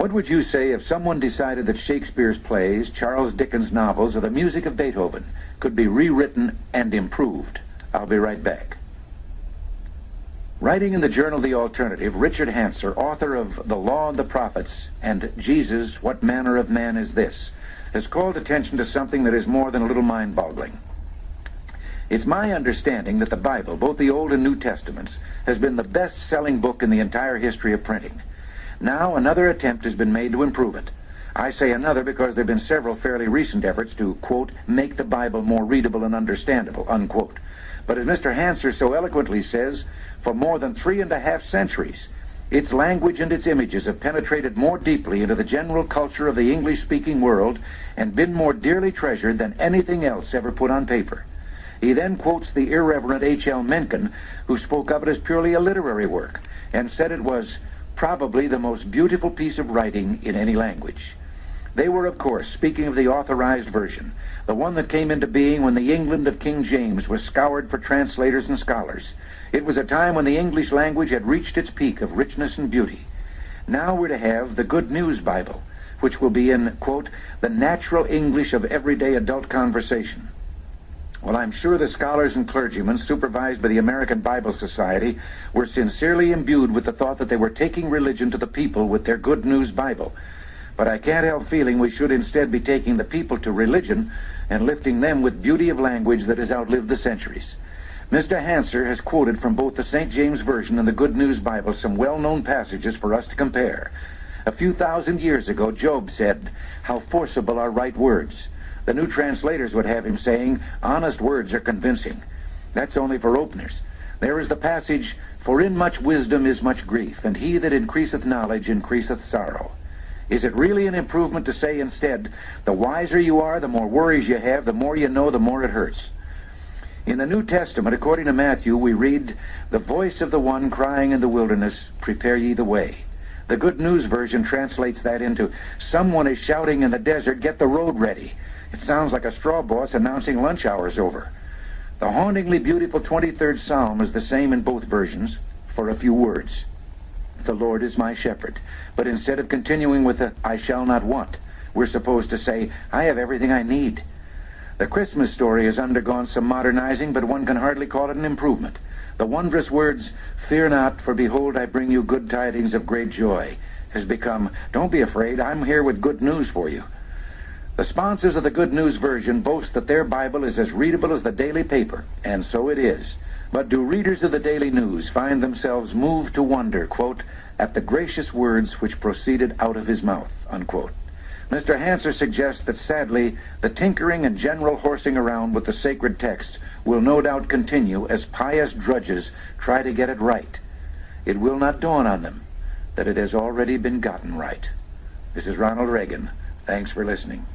What would you say if someone decided that Shakespeare's plays, Charles Dickens' novels, or the music of Beethoven could be rewritten and improved? I'll be right back. Writing in the journal The Alternative, Richard Hanser, author of The Law and the Prophets and Jesus, What Manner of Man Is This?, has called attention to something that is more than a little mind-boggling. It's my understanding that the Bible, both the Old and New Testaments, has been the best-selling book in the entire history of printing. Now another attempt has been made to improve it. I say another because there have been several fairly recent efforts to, quote, make the Bible more readable and understandable, unquote. But as Mr. Hanser so eloquently says, for more than 3.5 centuries, its language and its images have penetrated more deeply into the general culture of the English-speaking world and been more dearly treasured than anything else ever put on paper. He then quotes the irreverent H.L. Mencken, who spoke of it as purely a literary work, and said it was probably the most beautiful piece of writing in any language. They were, of course, speaking of the authorized version, the one that came into being when the England of King James was scoured for translators and scholars. It was a time when the English language had reached its peak of richness and beauty. Now we're to have the Good News Bible, which will be in, quote, the natural English of everyday adult conversation. Well, I'm sure the scholars and clergymen supervised by the American Bible Society were sincerely imbued with the thought that they were taking religion to the people with their Good News Bible. But I can't help feeling we should instead be taking the people to religion and lifting them with beauty of language that has outlived the centuries. Mr. Hanser has quoted from both the St. James Version and the Good News Bible some well-known passages for us to compare. A few thousand years ago, Job said, "How forcible are right words." The new translators would have him saying, "Honest words are convincing." That's only for openers. There is the passage, "For in much wisdom is much grief, and he that increaseth knowledge increaseth sorrow." Is it really an improvement to say instead, the wiser you are, the more worries you have, the more you know, the more it hurts? In the New Testament, according to Matthew, we read, "The voice of the one crying in the wilderness, prepare ye the way." The Good News Version translates that into, "Someone is shouting in the desert, get the road ready." It sounds like a straw boss announcing lunch hour's over. The hauntingly beautiful 23rd Psalm is the same in both versions, for a few words. "The Lord is my shepherd." But instead of continuing with the "I shall not want," we're supposed to say, "I have everything I need." The Christmas story has undergone some modernizing, but one can hardly call it an improvement. The wondrous words, "Fear not, for behold, I bring you good tidings of great joy," has become, "Don't be afraid, I'm here with good news for you." The sponsors of the Good News Version boast that their Bible is as readable as the daily paper, and so it is. But do readers of the Daily News find themselves moved to wonder, quote, "at the gracious words which proceeded out of his mouth," unquote? Mr. Hanser suggests that sadly, the tinkering and general horsing around with the sacred text will no doubt continue as pious drudges try to get it right. It will not dawn on them that it has already been gotten right. This is Ronald Reagan. Thanks for listening.